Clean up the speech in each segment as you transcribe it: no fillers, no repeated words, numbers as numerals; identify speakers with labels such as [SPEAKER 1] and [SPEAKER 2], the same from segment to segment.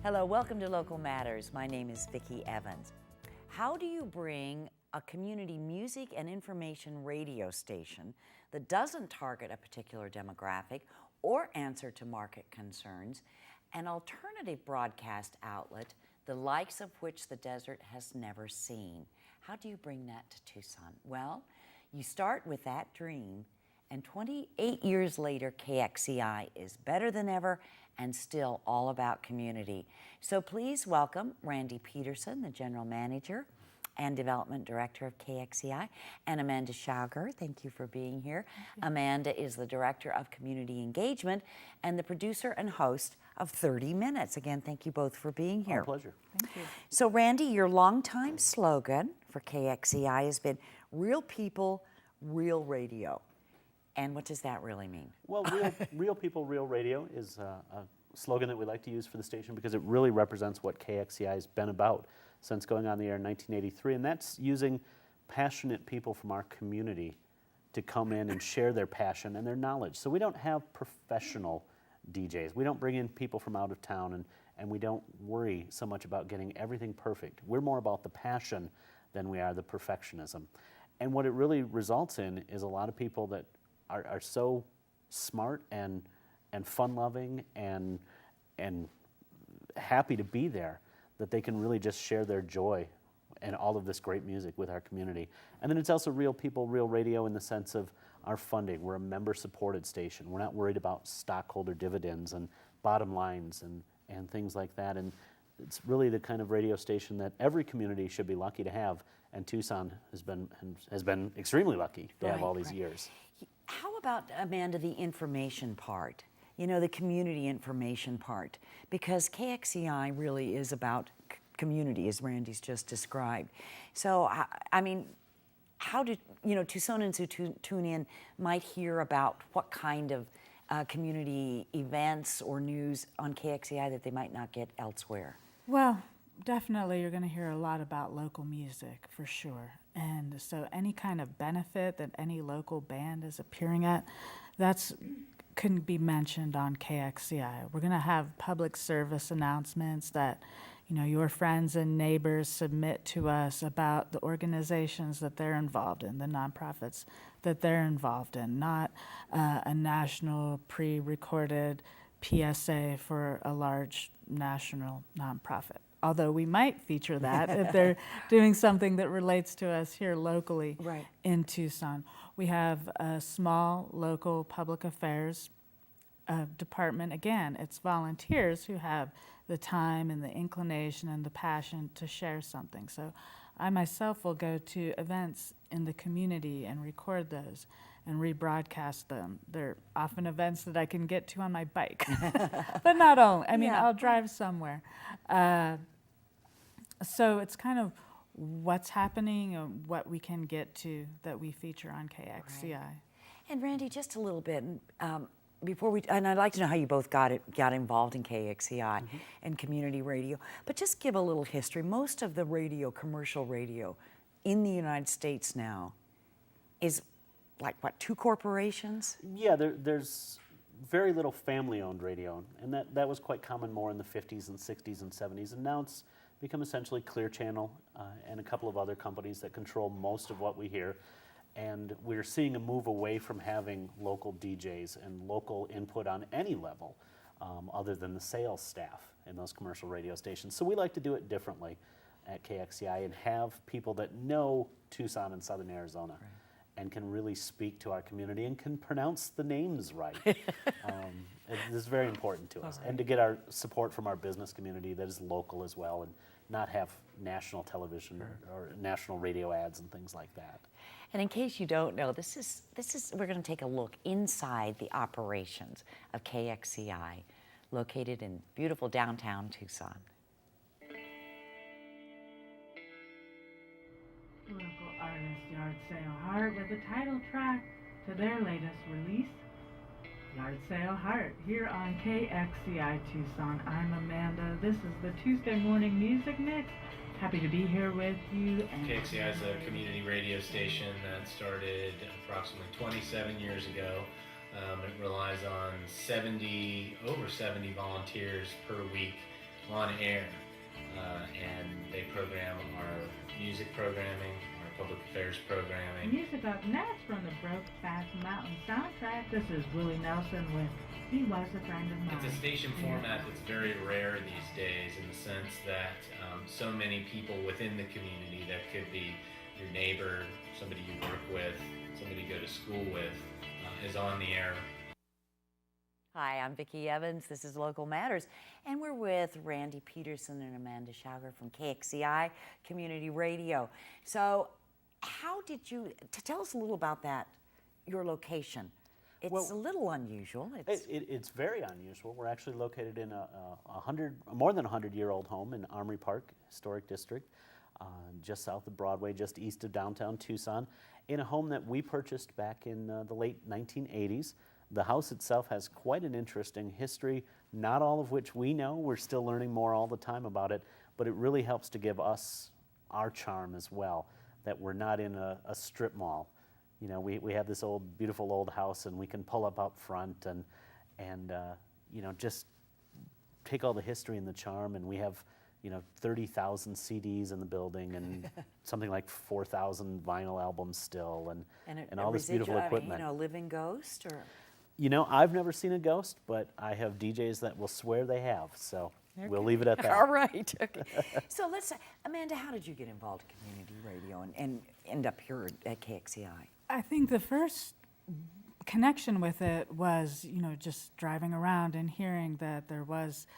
[SPEAKER 1] Hello, welcome to Local Matters. My name is Vicki Evans. How do you bring a community music and information radio station that doesn't target a particular demographic or answer to market concerns, an alternative broadcast outlet, the likes of which the desert has never seen? How do you bring that to Tucson? Well, you start with that dream, and 28 years later, KXCI is better than ever and still all about community. So please welcome Randy Peterson, the General Manager and Development Director of KXCI, and Amanda Schauger. Thank you for being here. Amanda is the Director of Community Engagement and the producer and host of 30 Minutes. Again, thank you both for being here.
[SPEAKER 2] Our pleasure.
[SPEAKER 3] Thank you.
[SPEAKER 1] So Randy, your longtime slogan for KXCI has been real people, real radio. And what does that really mean?
[SPEAKER 2] Well, real people, real radio is a slogan that we like to use for the station because it really represents what KXCI has been about since going on the air in 1983, and that's using passionate people from our community to come in and share their passion and their knowledge. So we don't have professional DJs. We don't bring in people from out of town, and we don't worry so much about getting everything perfect. We're more about the passion than we are the perfectionism. And what it really results in is a lot of people that are so smart and fun-loving and happy to be there that they can really just share their joy and all of this great music with our community. And then it's also real people, real radio in the sense of our funding. We're a member-supported station. We're not worried about stockholder dividends and bottom lines and things like that. And it's really the kind of radio station that every community should be lucky to have, and Tucson has been extremely lucky to have all these years.
[SPEAKER 1] How about, Amanda, the information part? You know, the community information part, because KXCI really is about community, as Randy's just described. So, I mean, how do, Tucsonans who tune in might hear about what kind of community events or news on KXCI that they might not get elsewhere?
[SPEAKER 3] Well, definitely you're going to hear a lot about local music, for sure. And so any kind of benefit that any local band is appearing at, can be mentioned on KXCI. We're going to have public service announcements that, your friends and neighbors submit to us about the organizations that they're involved in, the nonprofits that they're involved in, not a national pre-recorded PSA for a large national nonprofit. Although we might feature that if they're doing something that relates to us here locally in Tucson. We have a small local public affairs department. Again, it's volunteers who have the time and the inclination and the passion to share something. So I myself will go to events in the community and record those and rebroadcast them. They're often events that I can get to on my bike, but not only. I mean, I'll drive somewhere. So it's kind of what's happening and what we can get to that we feature on KXCI.
[SPEAKER 1] Right. And Randy, just a little bit before and I'd like to know how you both got involved in KXCI and community radio, but just give a little history. Most of the radio, commercial radio in the United States now is like, what, 2 corporations?
[SPEAKER 2] Yeah, there's very little family-owned radio, and that was quite common more in the 50s and 60s and 70s, and now it's become essentially Clear Channel and a couple of other companies that control most of what we hear. And we're seeing a move away from having local DJs and local input on any level other than the sales staff in those commercial radio stations. So we like to do it differently at KXCI and have people that know Tucson and Southern Arizona and can really speak to our community and can pronounce the names right. This is very important to us. And to get our support from our business community that is local as well, and not have national television or national radio ads and things like that.
[SPEAKER 1] And in case you don't know, this is we're going to take a look inside the operations of KXCI, located in beautiful downtown Tucson.
[SPEAKER 4] Local artist Yard Sale Heart with the title track to their latest release, Yard Sale Heart, here on KXCI Tucson. I'm Amanda. This is the Tuesday morning music mix. Happy to be here with you.
[SPEAKER 5] KXCI is a community radio station that started approximately 27 years ago. It relies on over 70 volunteers per week on air, and they program our music programming, our public affairs programming.
[SPEAKER 4] Music up next from the Brokeback Mountain soundtrack. This is Willie Nelson with He Was a Friend of Mine.
[SPEAKER 5] It's a station format that's very rare these days, in the sense that so many people within the community, that could be your neighbor, somebody you work with, somebody you go to school with, is on the air.
[SPEAKER 1] Hi, I'm Vicki Evans. This is Local Matters, and we're with Randy Peterson and Amanda Schauger from KXCI Community Radio. So, how did you tell us a little about that? Your location. It's a little unusual.
[SPEAKER 2] It's very unusual. We're actually located in a more than 100-year-old home in Armory Park Historic District, just south of Broadway, just east of downtown Tucson, in a home that we purchased back in the late 1980s. The house itself has quite an interesting history, not all of which we know. We're still learning more all the time about it, but it really helps to give us our charm as well, that we're not in a strip mall. You know, we have this beautiful old house, and we can pull up front and you know, just take all the history and the charm, and we have, you know, 30,000 CDs in the building and something like 4,000 vinyl albums still, and all this beautiful equipment.
[SPEAKER 1] You know, living ghost, or?
[SPEAKER 2] You know, I've never seen a ghost, but I have DJs that will swear they have, so we'll leave it at that.
[SPEAKER 1] All right. Okay. So let's say, Amanda, how did you get involved in community radio and end up here at KXCI?
[SPEAKER 3] I think the first connection with it was, you know, just driving around and hearing that there was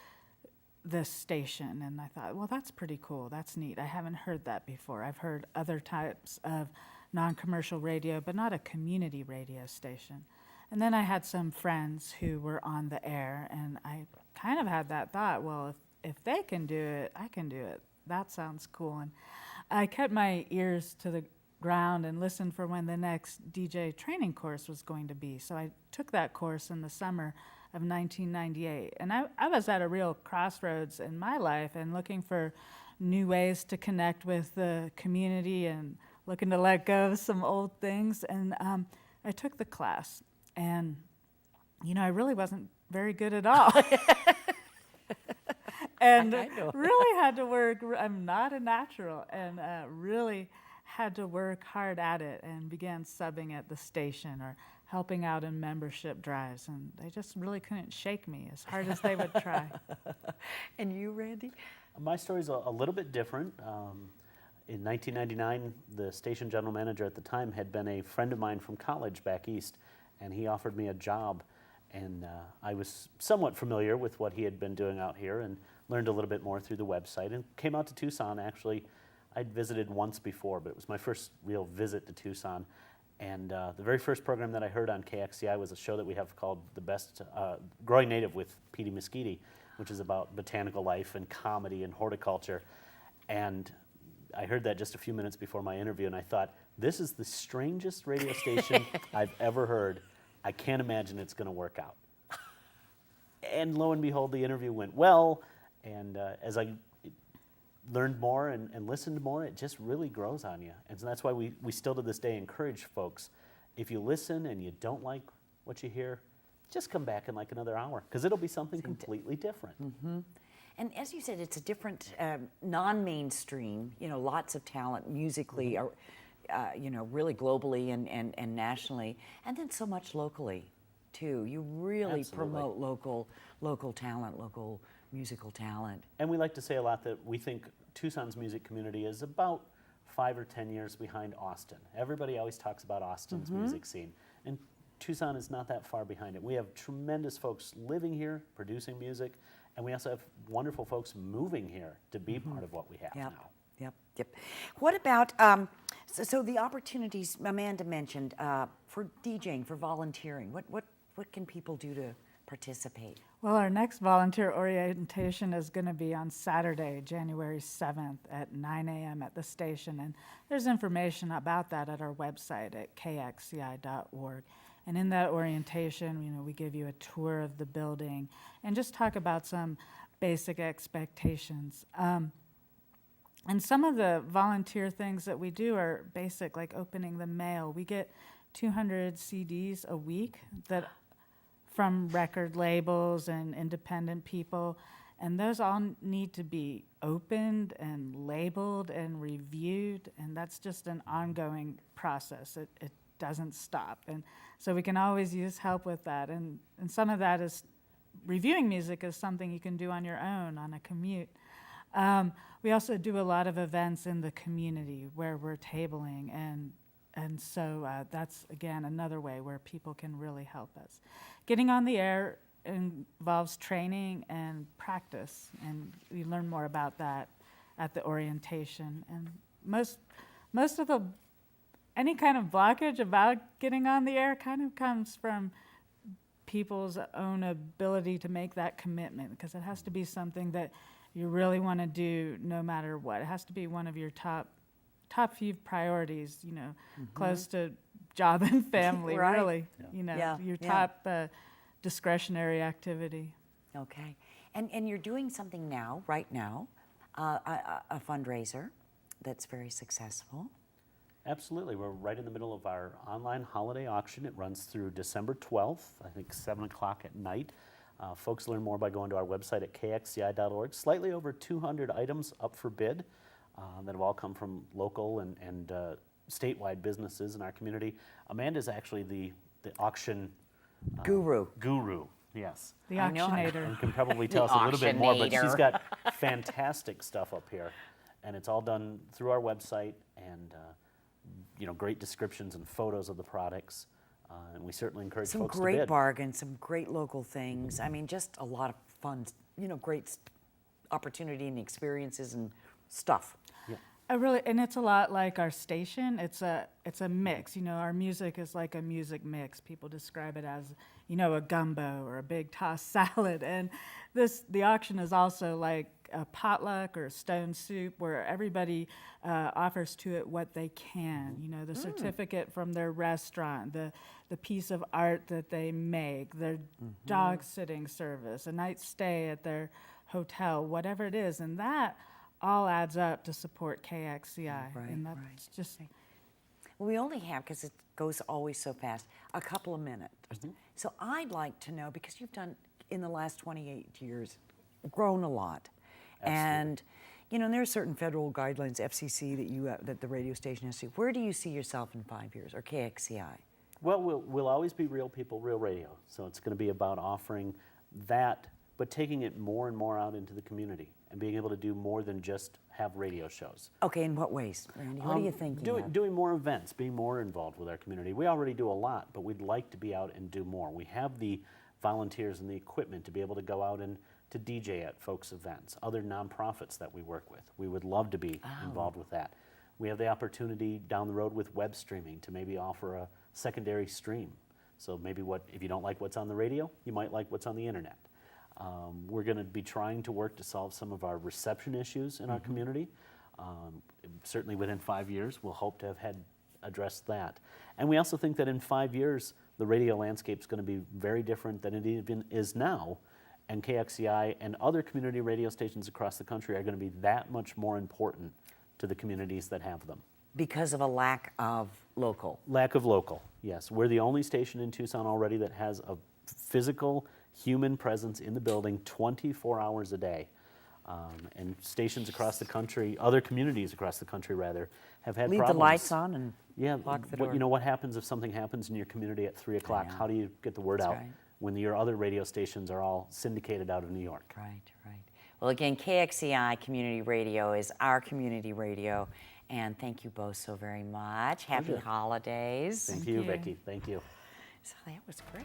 [SPEAKER 3] this station, and I thought, well, that's pretty cool. That's neat. I haven't heard that before. I've heard other types of non-commercial radio, but not a community radio station. And then I had some friends who were on the air, and I kind of had that thought, well, if they can do it, I can do it. That sounds cool. And I kept my ears to the ground and listened for when the next DJ training course was going to be. So I took that course in the summer of 1998. And I was at a real crossroads in my life and looking for new ways to connect with the community and looking to let go of some old things. And I took the class. And, you know, I really wasn't very good at all. And really had to work. I'm not a natural, and really had to work hard at it, and began subbing at the station or helping out in membership drives. And they just really couldn't shake me as hard as they would try.
[SPEAKER 1] And you, Randy?
[SPEAKER 2] My story's a little bit different. In 1999, the station general manager at the time had been a friend of mine from college back east, and he offered me a job, and I was somewhat familiar with what he had been doing out here and learned a little bit more through the website, and came out to Tucson. Actually, I'd visited once before, but it was my first real visit to Tucson, and the very first program that I heard on KXCI was a show that we have called The Best Growing Native with Petey Mesquite, which is about botanical life and comedy and horticulture. And I heard that just a few minutes before my interview, and I thought, this is the strangest radio station I've ever heard. I can't imagine it's going to work out. And lo and behold, the interview went well, and as I learned more and listened more, it just really grows on you. And so that's why we still to this day encourage folks, if you listen and you don't like what you hear, just come back in like another hour, because it'll be something completely different.
[SPEAKER 1] Mm-hmm. And as you said, it's a different, non-mainstream, you know, lots of talent musically, or, you know, really globally and nationally, and then so much locally, too. You really promote local talent, local musical talent.
[SPEAKER 2] And we like to say a lot that we think Tucson's music community is about 5 or 10 years behind Austin. Everybody always talks about Austin's music scene, and Tucson is not that far behind it. We have tremendous folks living here, producing music, and we also have wonderful folks moving here to be part of what we have now.
[SPEAKER 1] Yep. What about, so the opportunities Amanda mentioned for DJing, for volunteering, what can people do to participate?
[SPEAKER 3] Well, our next volunteer orientation is going to be on Saturday, January 7th at 9 a.m. at the station, and there's information about that at our website at kxci.org. And in that orientation, you know, we give you a tour of the building and just talk about some basic expectations. And some of the volunteer things that we do are basic, like opening the mail. We get 200 CDs a week that from record labels and independent people, And those all need to be opened and labeled and reviewed, and that's just an ongoing process. It doesn't stop. And so we can always use help with that. And some of that is reviewing music is something you can do on your own on a commute. We also do a lot of events in the community where we're tabling, and so that's, again, another way where people can really help us. Getting on the air involves training and practice, and we learn more about that at the orientation. And most of any kind of blockage about getting on the air kind of comes from people's own ability to make that commitment, because it has to be something that you really want to do no matter what. It has to be one of your top few priorities, close to job and family,
[SPEAKER 1] Right.
[SPEAKER 3] really.
[SPEAKER 1] Yeah.
[SPEAKER 3] Your
[SPEAKER 1] Yeah.
[SPEAKER 3] top discretionary activity.
[SPEAKER 1] Okay. And you're doing something now, right now, a fundraiser that's very successful.
[SPEAKER 2] Absolutely. We're right in the middle of our online holiday auction. It runs through December 12th, I think 7 o'clock at night. Folks learn more by going to our website at kxci.org. Slightly over 200 items up for bid that have all come from local and statewide businesses in our community. Amanda's actually the auction
[SPEAKER 1] Guru.
[SPEAKER 2] Yes.
[SPEAKER 3] The
[SPEAKER 1] I know.
[SPEAKER 3] auctionator.
[SPEAKER 2] And can probably tell us a little bit more, but she's
[SPEAKER 1] auctionator.
[SPEAKER 2] got fantastic stuff up here. And it's all done through our website, and great descriptions and photos of the products. And we certainly encourage
[SPEAKER 1] Some
[SPEAKER 2] folks to
[SPEAKER 1] great
[SPEAKER 2] bid.
[SPEAKER 1] bargains, some great local things. I mean, just a lot of fun, great opportunity and experiences and stuff.
[SPEAKER 3] And it's a lot like our station. It's a mix. Our music is like a music mix. People describe it as, a gumbo or a big tossed salad. And the auction is also like a potluck or a stone soup, where everybody offers to it what they can. The certificate from their restaurant, the piece of art that they make, their dog sitting service, a night stay at their hotel, whatever it is, and that all adds up to support KXCI.
[SPEAKER 1] Right,
[SPEAKER 3] And that's
[SPEAKER 1] right.
[SPEAKER 3] just
[SPEAKER 1] Well, we only have, because it goes always so fast, a couple of minutes. So I'd like to know, because you've done, in the last 28 years, grown a lot. And, there are certain federal guidelines, FCC, that the radio station has to. Where do you see yourself in 5 years, or KXCI?
[SPEAKER 2] Well, we'll always be real people, real radio. So it's going to be about offering that, but taking it more and more out into the community and being able to do more than just have radio shows.
[SPEAKER 1] Okay, in what ways, Randy? What are you thinking of?
[SPEAKER 2] Doing more events, being more involved with our community. We already do a lot, but we'd like to be out and do more. We have the volunteers and the equipment to be able to go out and to DJ at folks' events, other nonprofits that we work with. We would love to be involved with that. We have the opportunity down the road with web streaming to maybe offer a secondary stream. So maybe if you don't like what's on the radio, you might like what's on the internet. We're going to be trying to work to solve some of our reception issues in our community. Certainly within 5 years, we'll hope to have had addressed that. And we also think that in 5 years, the radio landscape is going to be very different than it even is now. And KXCI and other community radio stations across the country are going to be that much more important to the communities that have them.
[SPEAKER 1] Because of a lack of local.
[SPEAKER 2] Lack of local, yes. We're the only station in Tucson already that has a physical human presence in the building 24 hours a day. And stations across the country, other communities across the country rather, have had
[SPEAKER 1] Leave
[SPEAKER 2] problems.
[SPEAKER 1] the lights on and lock the door.
[SPEAKER 2] What happens if something happens in your community at 3 o'clock?
[SPEAKER 1] know.
[SPEAKER 2] How do you get the word
[SPEAKER 1] That's
[SPEAKER 2] out
[SPEAKER 1] right.
[SPEAKER 2] when your other radio stations are all syndicated out of New York?
[SPEAKER 1] Right. Well, again, KXCI Community Radio is our community radio, and thank you both so very much. Happy
[SPEAKER 2] Pleasure.
[SPEAKER 1] holidays.
[SPEAKER 2] Thank you, Vicki. Thank you.
[SPEAKER 1] So that was great.